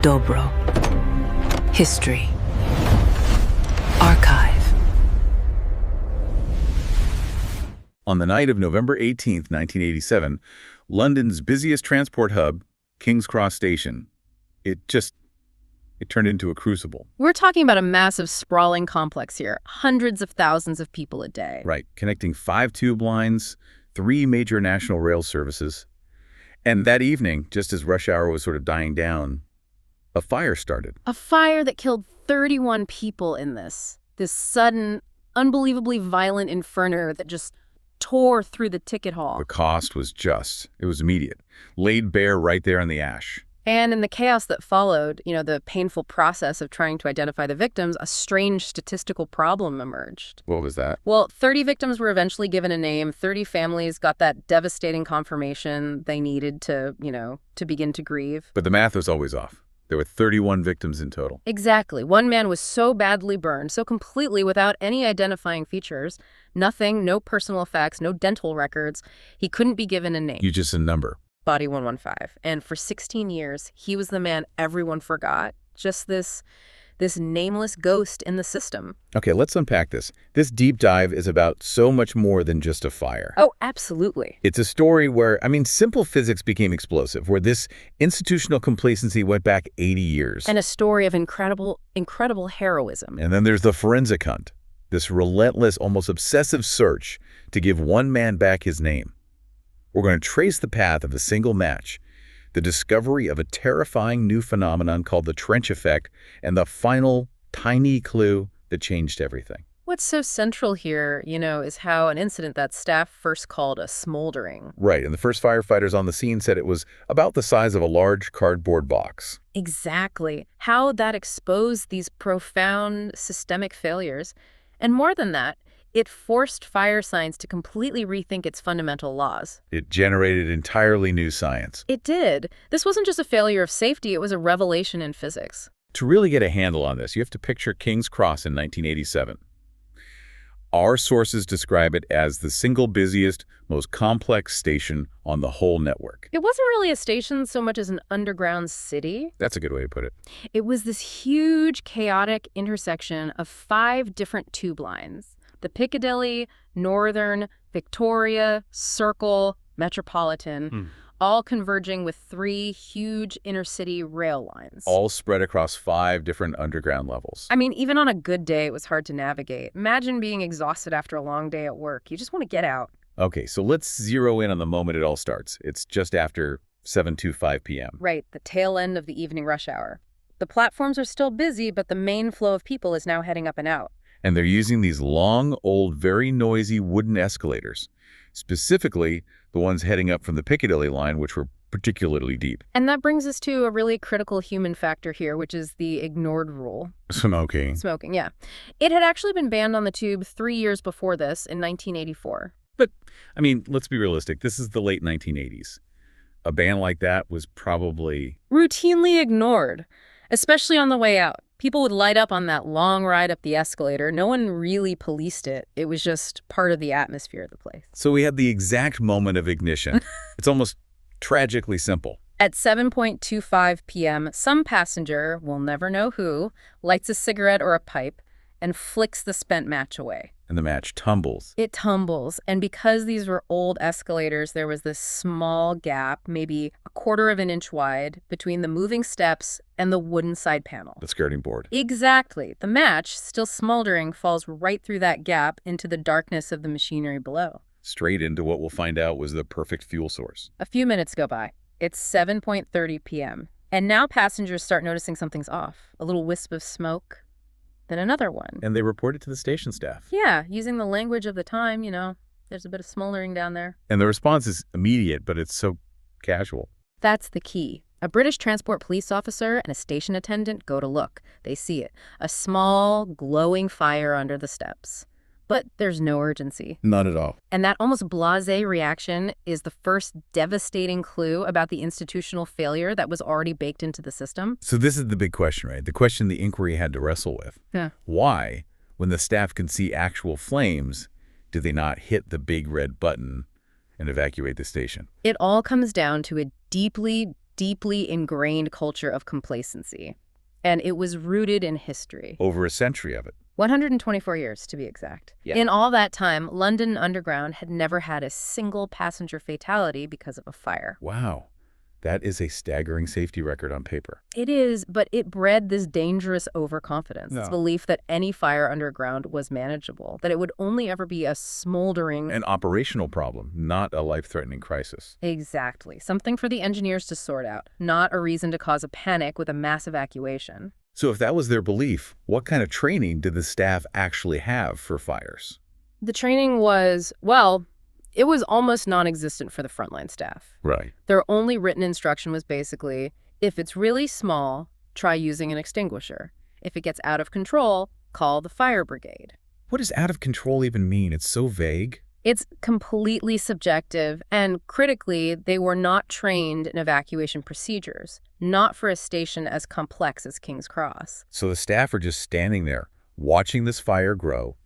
Dobro. History. Archive. On the night of November 18th, 1987, London's busiest transport hub, King's Cross Station, it turned into a crucible. We're talking about a massive, sprawling complex here. Hundreds of thousands of people a day. Right, connecting 5 tube lines, 3 major national rail services. And that evening, just as rush hour was sort of dying down, a fire started. A fire that killed 31 people in this sudden, unbelievably violent inferno that just tore through the ticket hall. The cost was it was immediate, laid bare right there in the ash. And in the chaos that followed, the painful process of trying to identify the victims, a strange statistical problem emerged. What was that? Well, 30 victims were eventually given a name. 30 families got that devastating confirmation they needed to begin to grieve. But the math was always off. There were 31 victims in total. Exactly. One man was so badly burned, so completely without any identifying features, nothing, no personal effects, no dental records. He couldn't be given a name. Just a number. Body 115. And for 16 years, he was the man everyone forgot. Just this nameless ghost in the system. Okay, let's unpack this. This deep dive is about so much more than just a fire. Oh, absolutely. It's a story where, simple physics became explosive, where this institutional complacency went back 80 years. And a story of incredible heroism. And then there's the forensic hunt, this relentless, almost obsessive search to give one man back his name. We're going to trace the path of a single match, the discovery of a terrifying new phenomenon called the trench effect, and the final, tiny clue that changed everything. What's so central here, is how an incident that staff first called a smoldering. Right, and the first firefighters on the scene said it was about the size of a large cardboard box. Exactly. How that exposed these profound systemic failures. And more than that, it forced fire science to completely rethink its fundamental laws. It generated entirely new science. It did. This wasn't just a failure of safety, it was a revelation in physics. To really get a handle on this, you have to picture King's Cross in 1987. Our sources describe it as the single busiest, most complex station on the whole network. It wasn't really a station so much as an underground city. That's a good way to put it. It was this huge, chaotic intersection of 5 different tube lines. The Piccadilly, Northern, Victoria, Circle, Metropolitan, all converging with 3 huge inner-city rail lines. All spread across 5 different underground levels. Even on a good day, it was hard to navigate. Imagine being exhausted after a long day at work. You just want to get out. Okay, so let's zero in on the moment it all starts. It's just after 7:25 p.m. Right, the tail end of the evening rush hour. The platforms are still busy, but the main flow of people is now heading up and out. And they're using these long, old, very noisy wooden escalators, specifically the ones heading up from the Piccadilly line, which were particularly deep. And that brings us to a really critical human factor here, which is the ignored rule. Smoking. Smoking, yeah. It had actually been banned on the tube 3 years before this, in 1984. But, let's be realistic. This is the late 1980s. A ban like that was probably routinely ignored, especially on the way out. People would light up on that long ride up the escalator. No one really policed it. It was just part of the atmosphere of the place. So we had the exact moment of ignition. It's almost tragically simple. At 7:25 p.m., some passenger, we'll never know who, lights a cigarette or a pipe and flicks the spent match away. And the match tumbles. It tumbles. And because these were old escalators, there was this small gap, maybe a 1/4 of an inch wide, between the moving steps and the wooden side panel. The skirting board. Exactly. The match, still smoldering, falls right through that gap into the darkness of the machinery below. Straight into what we'll find out was the perfect fuel source. A few minutes go by. It's 7:30 p.m. And now passengers start noticing something's off. A little wisp of smoke. Then another one. And they reported to the station staff. Yeah, using the language of the time, there's a bit of smoldering down there. And the response is immediate, but it's so casual. That's the key. A British transport police officer and a station attendant go to look. They see it. A small, glowing fire under the steps. But there's no urgency. Not at all. And that almost blasé reaction is the first devastating clue about the institutional failure that was already baked into the system. So this is the big question, right? The question the inquiry had to wrestle with. Yeah. Why, when the staff can see actual flames, do they not hit the big red button and evacuate the station? It all comes down to a deeply, deeply ingrained culture of complacency. And it was rooted in history. Over a century of it. 124 years, to be exact. Yeah. In all that time, London Underground had never had a single passenger fatality because of a fire. Wow. That is a staggering safety record on paper. It is, but it bred this dangerous overconfidence, this belief that any fire underground was manageable, that it would only ever be a smoldering... An operational problem, not a life-threatening crisis. Exactly. Something for the engineers to sort out, not a reason to cause a panic with a mass evacuation. So if that was their belief, what kind of training did the staff actually have for fires? The training was, well, it was almost non-existent for the frontline staff. Right. Their only written instruction was basically, if it's really small, try using an extinguisher. If it gets out of control, call the fire brigade. What does out of control even mean? It's so vague. It's completely subjective, and critically, they were not trained in evacuation procedures, not for a station as complex as King's Cross. So the staff are just standing there, watching this fire grow,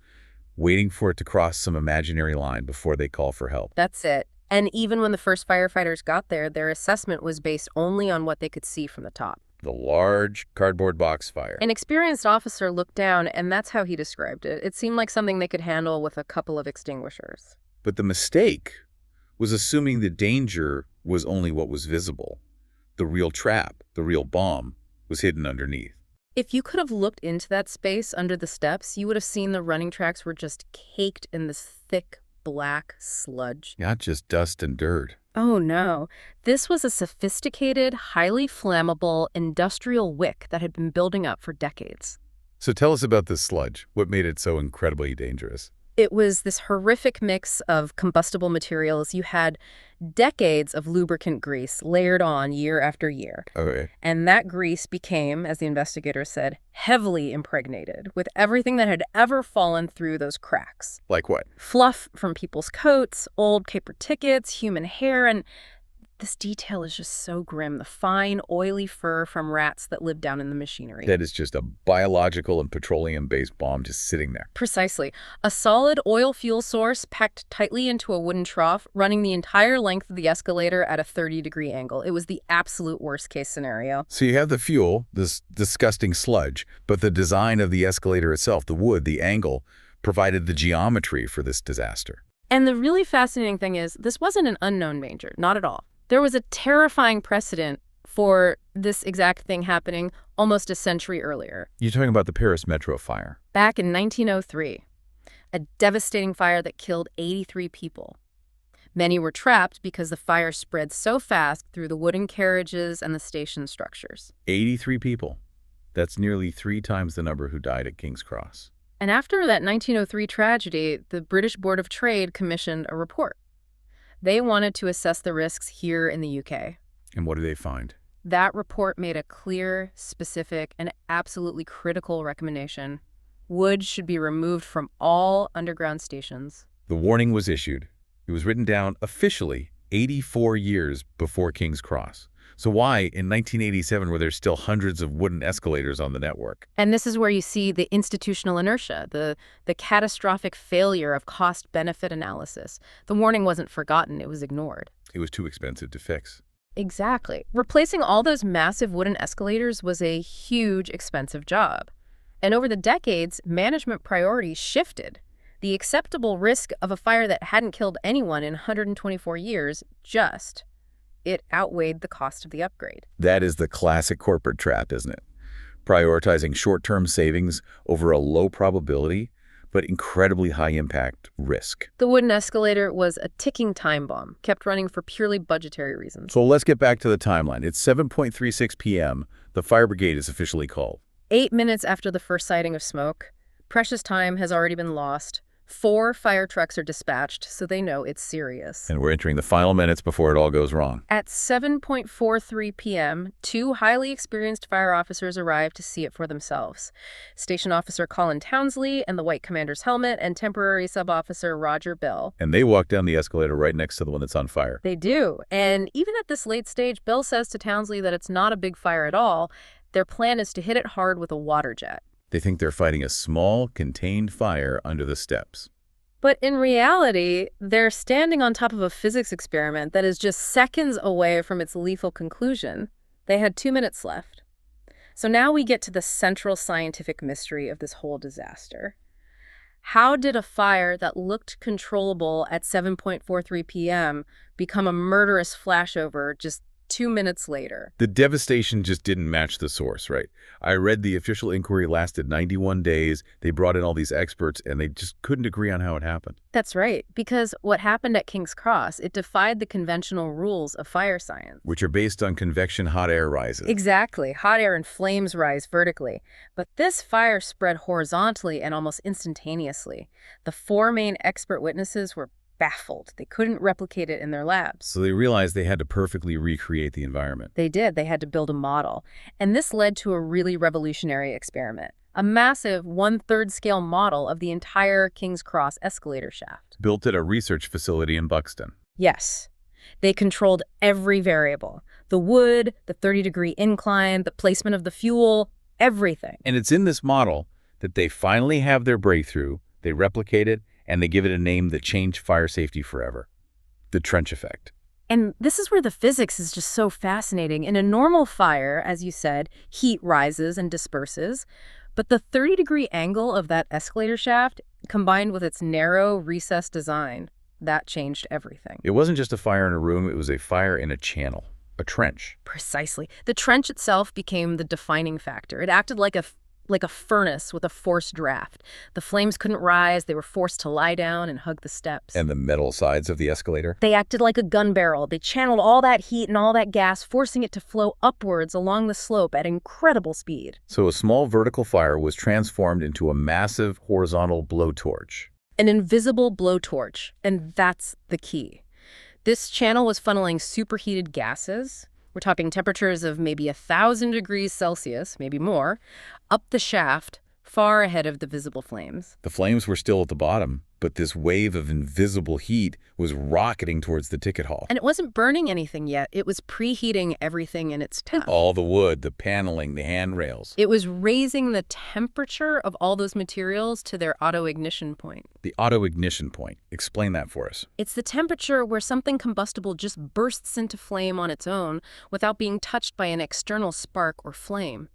waiting for it to cross some imaginary line before they call for help. That's it. And even when the first firefighters got there, their assessment was based only on what they could see from the top. The large cardboard box fire. An experienced officer looked down, and that's how he described it. It seemed like something they could handle with a couple of extinguishers. But the mistake was assuming the danger was only what was visible. The real trap, the real bomb, was hidden underneath. If you could have looked into that space under the steps, you would have seen the running tracks were just caked in this thick, black sludge. Not just dust and dirt. Oh no. This was a sophisticated, highly flammable, industrial wick that had been building up for decades. So tell us about this sludge. What made it so incredibly dangerous? It was this horrific mix of combustible materials. You had decades of lubricant grease layered on year after year. Okay. And that grease became, as the investigators said, heavily impregnated with everything that had ever fallen through those cracks. Like what? Fluff from people's coats, old paper tickets, human hair, and this detail is just so grim. The fine, oily fur from rats that live down in the machinery. That is just a biological and petroleum-based bomb just sitting there. Precisely. A solid oil fuel source packed tightly into a wooden trough, running the entire length of the escalator at a 30-degree angle. It was the absolute worst-case scenario. So you have the fuel, this disgusting sludge, but the design of the escalator itself, the wood, the angle, provided the geometry for this disaster. And the really fascinating thing is, this wasn't an unknown danger, not at all. There was a terrifying precedent for this exact thing happening almost a century earlier. You're talking about the Paris Metro fire. Back in 1903, a devastating fire that killed 83 people. Many were trapped because the fire spread so fast through the wooden carriages and the station structures. 83 people. That's nearly 3 times the number who died at King's Cross. And after that 1903 tragedy, the British Board of Trade commissioned a report. They wanted to assess the risks here in the UK. And what did they find? That report made a clear, specific, and absolutely critical recommendation. Wood should be removed from all underground stations. The warning was issued. It was written down officially 84 years before King's Cross. So why, in 1987, were there still hundreds of wooden escalators on the network? And this is where you see the institutional inertia, the catastrophic failure of cost-benefit analysis. The warning wasn't forgotten, it was ignored. It was too expensive to fix. Exactly. Replacing all those massive wooden escalators was a huge, expensive job. And over the decades, management priorities shifted. The acceptable risk of a fire that hadn't killed anyone in 124 years it outweighed the cost of the upgrade. That is the classic corporate trap, isn't it? Prioritizing short-term savings over a low probability, but incredibly high-impact risk. The wooden escalator was a ticking time bomb, kept running for purely budgetary reasons. So let's get back to the timeline. It's 7:36 p.m. The fire brigade is officially called. 8 minutes after the first sighting of smoke, precious time has already been lost. 4 fire trucks are dispatched, so they know it's serious. And we're entering the final minutes before it all goes wrong. At 7:43 p.m., 2 highly experienced fire officers arrive to see it for themselves. Station Officer Colin Townsley and the White Commander's helmet, and Temporary Sub-Officer Roger Bell. And they walk down the escalator right next to the one that's on fire. They do. And even at this late stage, Bell says to Townsley that it's not a big fire at all. Their plan is to hit it hard with a water jet. They think they're fighting a small, contained fire under the steps. But in reality, they're standing on top of a physics experiment that is just seconds away from its lethal conclusion. They had 2 minutes left. So now we get to the central scientific mystery of this whole disaster. How did a fire that looked controllable at 7:43 p.m. become a murderous flashover just 2 minutes later? The devastation just didn't match the source, right? I read the official inquiry lasted 91 days. They brought in all these experts, and they just couldn't agree on how it happened. That's right, because what happened at King's Cross, it defied the conventional rules of fire science. Which are based on convection hot air rises. Exactly. Hot air and flames rise vertically. But this fire spread horizontally and almost instantaneously. The 4 main expert witnesses were baffled. They couldn't replicate it in their labs. So they realized they had to perfectly recreate the environment. They did. They had to build a model. And this led to a really revolutionary experiment. A massive 1/3 scale model of the entire King's Cross escalator shaft. Built at a research facility in Buxton. Yes. They controlled every variable. The wood, the 30-degree incline, the placement of the fuel, everything. And it's in this model that they finally have their breakthrough, they replicate it, and they give it a name that changed fire safety forever. The trench effect. And this is where the physics is just so fascinating. In a normal fire, as you said, heat rises and disperses. But the 30-degree angle of that escalator shaft, combined with its narrow, recessed design, that changed everything. It wasn't just a fire in a room, it was a fire in a channel, a trench. Precisely. The trench itself became the defining factor. It acted like a furnace with a forced draft. The flames couldn't rise. They were forced to lie down and hug the steps. And the metal sides of the escalator? They acted like a gun barrel. They channeled all that heat and all that gas, forcing it to flow upwards along the slope at incredible speed. So a small vertical fire was transformed into a massive horizontal blowtorch. An invisible blowtorch, and that's the key. This channel was funneling superheated gases. We're talking temperatures of maybe 1,000 degrees Celsius, maybe more, up the shaft, far ahead of the visible flames. The flames were still at the bottom, but this wave of invisible heat was rocketing towards the ticket hall. And it wasn't burning anything yet. It was preheating everything in its path. All the wood, the paneling, the handrails. It was raising the temperature of all those materials to their auto-ignition point. The auto-ignition point. Explain that for us. It's the temperature where something combustible just bursts into flame on its own without being touched by an external spark or flame.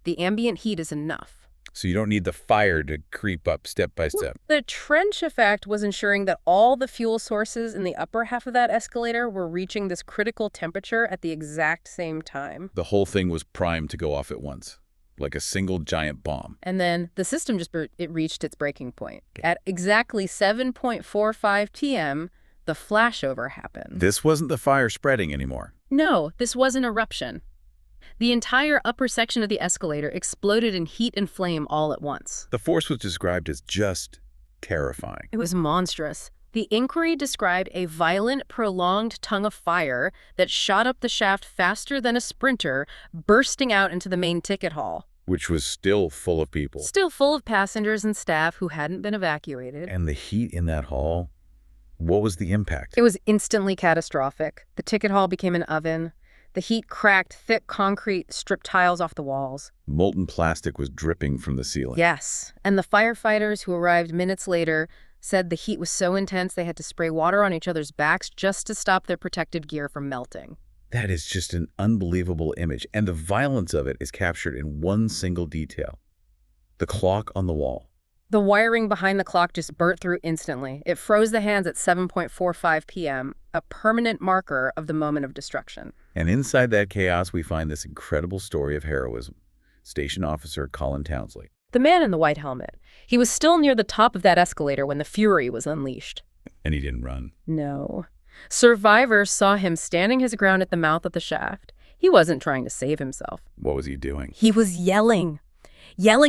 The ambient heat is enough. So you don't need the fire to creep up step by step. The trench effect was ensuring that all the fuel sources in the upper half of that escalator were reaching this critical temperature at the exact same time. The whole thing was primed to go off at once, like a single giant bomb. And then the system it reached its breaking point. At exactly 7:45 p.m., the flashover happened. This wasn't the fire spreading anymore. No, this was an eruption. The entire upper section of the escalator exploded in heat and flame all at once. The force was described as just terrifying. It was monstrous. The inquiry described a violent, prolonged tongue of fire that shot up the shaft faster than a sprinter, bursting out into the main ticket hall. Which was still full of people. Still full of passengers and staff who hadn't been evacuated. And the heat in that hall, what was the impact? It was instantly catastrophic. The ticket hall became an oven. The heat cracked thick concrete, stripped tiles off the walls. Molten plastic was dripping from the ceiling. Yes, and the firefighters who arrived minutes later said the heat was so intense they had to spray water on each other's backs just to stop their protective gear from melting. That is just an unbelievable image, and the violence of it is captured in one single detail. The clock on the wall. The wiring behind the clock just burnt through instantly. It froze the hands at 7:45 p.m., a permanent marker of the moment of destruction. And inside that chaos, we find this incredible story of heroism. Station Officer Colin Townsley. The man in the white helmet. He was still near the top of that escalator when the fury was unleashed. And he didn't run. No. Survivors saw him standing his ground at the mouth of the shaft. He wasn't trying to save himself. What was he doing? He was yelling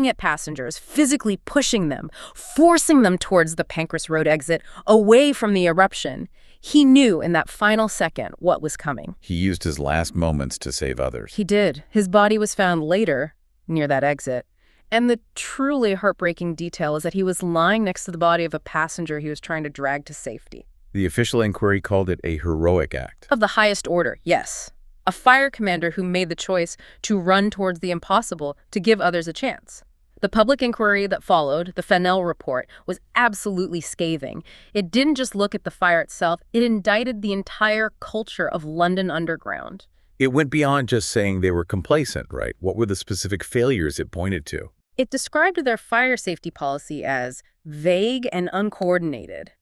at passengers, physically pushing them, forcing them towards the Pancras Road exit, away from the eruption. He knew in that final second what was coming. He used his last moments to save others. He did. His body was found later, near that exit. And the truly heartbreaking detail is that he was lying next to the body of a passenger he was trying to drag to safety. The official inquiry called it a heroic act. Of the highest order, yes. A fire commander who made the choice to run towards the impossible to give others a chance. The public inquiry that followed, the Fennell report, was absolutely scathing. It didn't just look at the fire itself, it indicted the entire culture of London Underground. It went beyond just saying they were complacent, right? What were the specific failures it pointed to? It described their fire safety policy as vague and uncoordinated.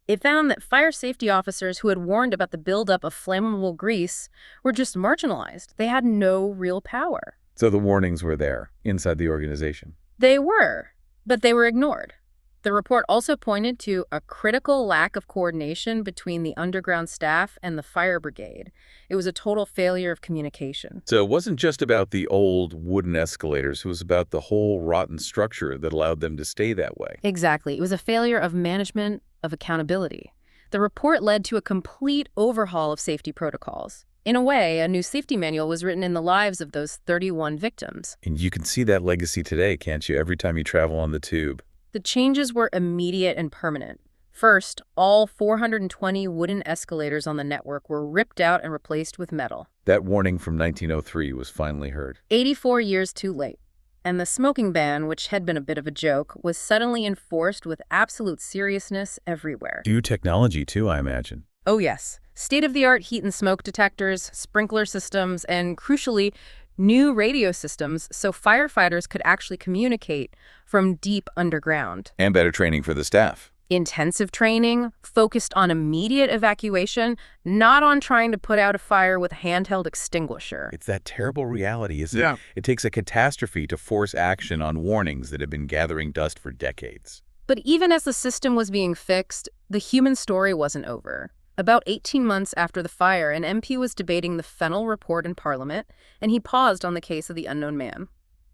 It found that fire safety officers who had warned about the buildup of flammable grease were just marginalized. They had no real power. So the warnings were there, inside the organization. They were, but they were ignored. The report also pointed to a critical lack of coordination between the underground staff and the fire brigade. It was a total failure of communication. So it wasn't just about the old wooden escalators. It was about the whole rotten structure that allowed them to stay that way. Exactly. It was a failure of management, of accountability. The report led to a complete overhaul of safety protocols. In a way, a new safety manual was written in the lives of those 31 victims. And you can see that legacy today, can't you, every time you travel on the tube? The changes were immediate and permanent. First, all 420 wooden escalators on the network were ripped out and replaced with metal. That warning from 1903 was finally heard. 84 years too late. And the smoking ban, which had been a bit of a joke, was suddenly enforced with absolute seriousness everywhere. New technology, too, I imagine. Oh, yes. State-of-the-art heat and smoke detectors, sprinkler systems, and, crucially, new radio systems so firefighters could actually communicate from deep underground. And better training for the staff. Intensive training, focused on immediate evacuation, not on trying to put out a fire with a handheld extinguisher. It's that terrible reality, isn't it? Yeah. It takes a catastrophe to force action on warnings that have been gathering dust for decades. But even as the system was being fixed, the human story wasn't over. About 18 months after the fire, an MP was debating the Fennell report in Parliament, and he paused on the case of the unknown man,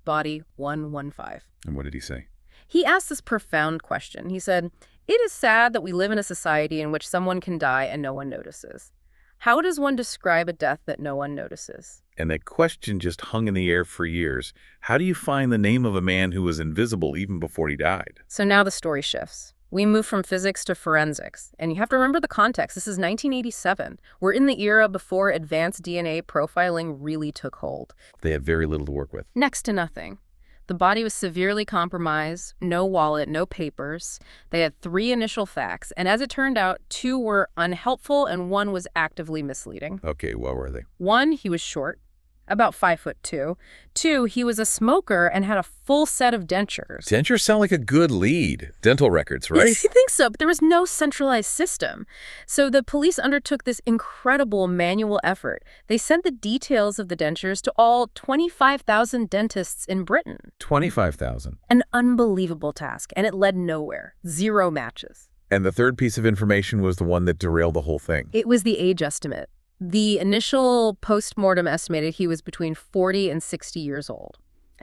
Body 115. And what did he say? He asked this profound question. He said, "It is sad that we live in a society in which someone can die and no one notices. How does one describe a death that no one notices?" And that question just hung in the air for years. How do you find the name of a man who was invisible even before he died? So now the story shifts. We move from physics to forensics. And you have to remember the context. This is 1987. We're in the era before advanced DNA profiling really took hold. They had very little to work with. Next to nothing. The body was severely compromised, no wallet, no papers. They had 3 initial facts, and as it turned out, 2 were unhelpful and 1 was actively misleading. Okay, what were they? 1, he was short, about 5'2". 2, he was a smoker and had a full set of dentures. Dentures sound like a good lead. Dental records, right? Yes, you think so, but there was no centralized system. So the police undertook this incredible manual effort. They sent the details of the dentures to all 25,000 dentists in Britain. 25,000. An unbelievable task, and it led nowhere. 0 matches. And the third piece of information was the one that derailed the whole thing. It was the age estimate. The initial post-mortem estimated he was between 40 and 60 years old.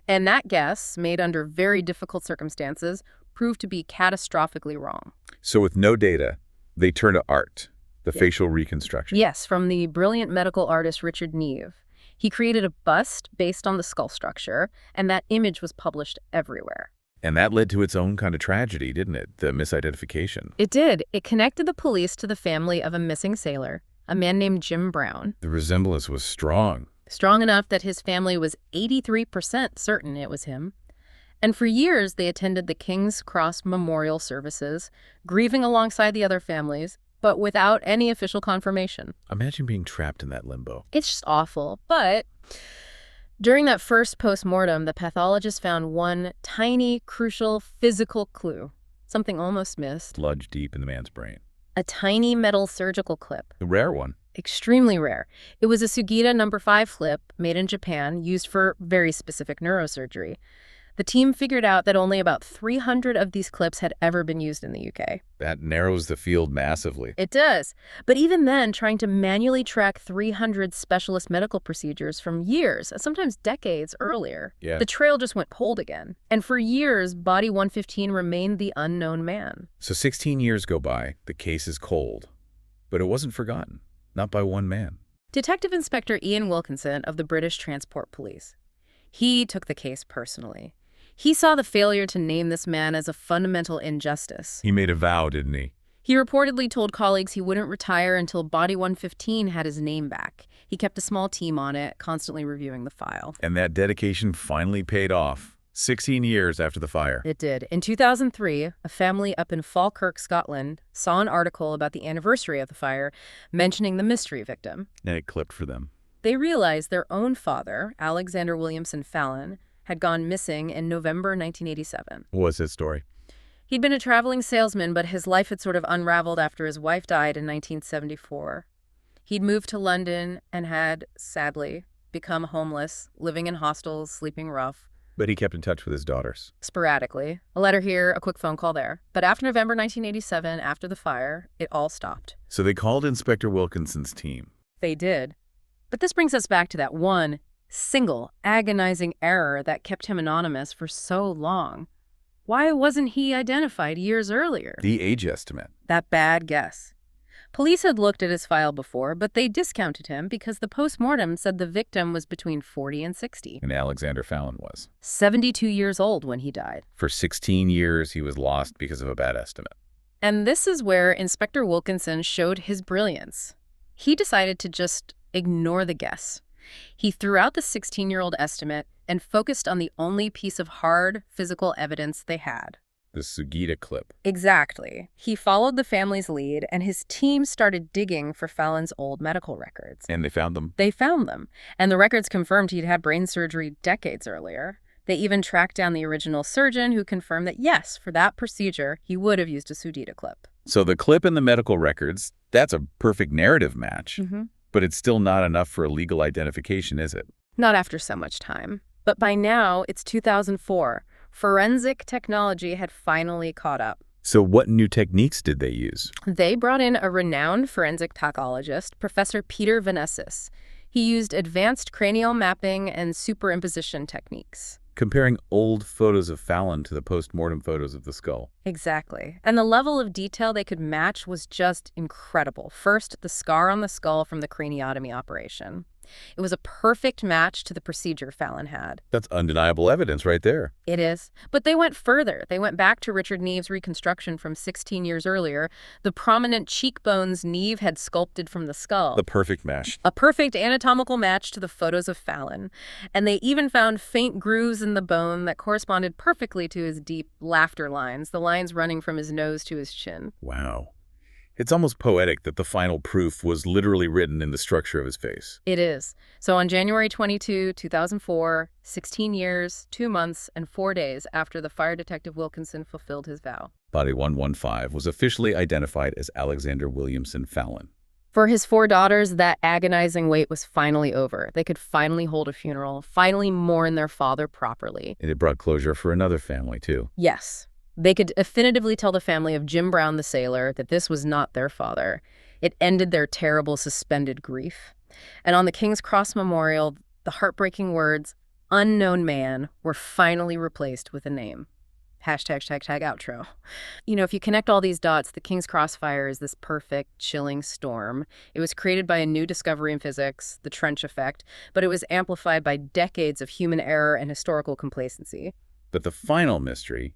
And that guess, made under very difficult circumstances, proved to be catastrophically wrong. So with no data, they turned to art, the facial reconstruction. Yes, from the brilliant medical artist Richard Neve. He created a bust based on the skull structure, and that image was published everywhere. And that led to its own kind of tragedy, didn't it? The misidentification. It did. It connected the police to the family of a missing sailor, a man named Jim Brown. The resemblance was strong. Strong enough that his family was 83% certain it was him. And for years, they attended the King's Cross memorial services, grieving alongside the other families, but without any official confirmation. Imagine being trapped in that limbo. It's just awful. But during that first post-mortem, the pathologist found one tiny, crucial physical clue, something almost missed. Lodged deep in the man's brain. A tiny metal surgical clip. The rare one. Extremely rare. It was a Sugita No. 5 clip made in Japan, used for very specific neurosurgery. The team figured out that only about 300 of these clips had ever been used in the UK. That narrows the field massively. It does. But even then, trying to manually track 300 specialist medical procedures from years, sometimes decades earlier, the trail just went cold again. And for years, Body 115 remained the unknown man. So 16 years go by, the case is cold. But it wasn't forgotten. Not by one man. Detective Inspector Ian Wilkinson of the British Transport Police. He took the case personally. He saw the failure to name this man as a fundamental injustice. He made a vow, didn't he? He reportedly told colleagues he wouldn't retire until Body 115 had his name back. He kept a small team on it, constantly reviewing the file. And that dedication finally paid off. 16 years after the fire. It did. In 2003, a family up in Falkirk, Scotland, saw an article about the anniversary of the fire mentioning the mystery victim. And it clipped for them. They realized their own father, Alexander Williamson Fallon, had gone missing in November 1987. What was his story? He'd been a traveling salesman, but his life had sort of unraveled after his wife died in 1974. He'd moved to London and had, sadly, become homeless, living in hostels, sleeping rough. But he kept in touch with his daughters. Sporadically. A letter here, a quick phone call there. But after November 1987, after the fire, it all stopped. So they called Inspector Wilkinson's team. They did. But this brings us back to that one single agonizing error that kept him anonymous for so long. Why wasn't he identified years earlier? The age estimate. That bad guess. Police had looked at his file before, but they discounted him because the postmortem said the victim was between 40 and 60. And Alexander Fallon was. 72 years old when he died. For 16 years, he was lost because of a bad estimate. And this is where Inspector Wilkinson showed his brilliance. He decided to just ignore the guess. He threw out the 16-year-old estimate and focused on the only piece of hard physical evidence they had. The Sugita clip. Exactly. He followed the family's lead, and his team started digging for Fallon's old medical records. And they found them. They found them, and the records confirmed he'd had brain surgery decades earlier. They even tracked down the original surgeon who confirmed that, yes, for that procedure, he would have used a Sugita clip. So the clip and the medical records, that's a perfect narrative match. But it's still not enough for a legal identification, is it? Not after so much time. But by now, it's 2004. Forensic technology had finally caught up. So what new techniques did they use? They brought in a renowned forensic pathologist, Professor Peter Venesis. He used advanced cranial mapping and superimposition techniques. Comparing old photos of Fallon to the post-mortem photos of the skull. Exactly. And the level of detail they could match was just incredible. First, the scar on the skull from the craniotomy operation. It was a perfect match to the procedure Fallon had. That's undeniable evidence right there. It is. But they went further. They went back to Richard Neve's reconstruction from 16 years earlier. The prominent cheekbones Neve had sculpted from the skull. The perfect match. A perfect anatomical match to the photos of Fallon. And they even found faint grooves in the bone that corresponded perfectly to his deep laughter lines, the lines running from his nose to his chin. Wow. It's almost poetic that the final proof was literally written in the structure of his face. It is. So on January 22, 2004, 16 years, 2 months, and 4 days after the fire detective Wilkinson fulfilled his vow. Body 115 was officially identified as Alexander Williamson Fallon. For his 4 daughters, that agonizing wait was finally over. They could finally hold a funeral, finally mourn their father properly. And it brought closure for another family, too. Yes. They could definitively tell the family of Jim Brown the sailor that this was not their father. It ended their terrible suspended grief. And on the King's Cross Memorial, the heartbreaking words, "unknown man," were finally replaced with a name. #outro. You know, if you connect all these dots, the King's Cross fire is this perfect, chilling storm. It was created by a new discovery in physics, the trench effect, but it was amplified by decades of human error and historical complacency. But the final mystery,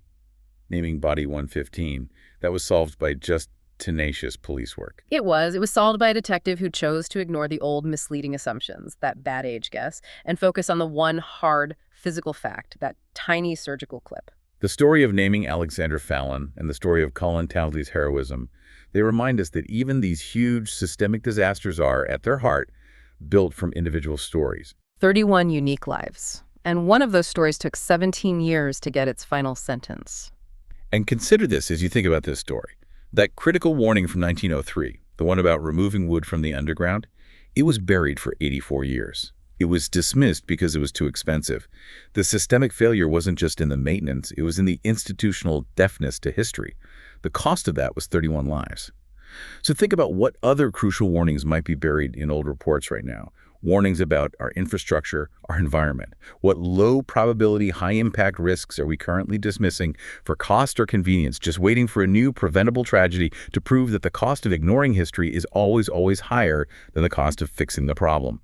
naming Body 115, that was solved by just tenacious police work. It was solved by a detective who chose to ignore the old misleading assumptions, that bad age guess, and focus on the one hard physical fact, that tiny surgical clip. The story of naming Alexander Fallon and the story of Colin Townley's heroism, they remind us that even these huge systemic disasters are, at their heart, built from individual stories. 31 unique lives. And one of those stories took 17 years to get its final sentence. And consider this as you think about this story. That critical warning from 1903, the one about removing wood from the underground, it was buried for 84 years. It was dismissed because it was too expensive. The systemic failure wasn't just in the maintenance, it was in the institutional deafness to history. The cost of that was 31 lives. So think about what other crucial warnings might be buried in old reports right now. Warnings about our infrastructure, our environment. What low probability, high impact risks are we currently dismissing for cost or convenience, just waiting for a new preventable tragedy to prove that the cost of ignoring history is always higher than the cost of fixing the problem?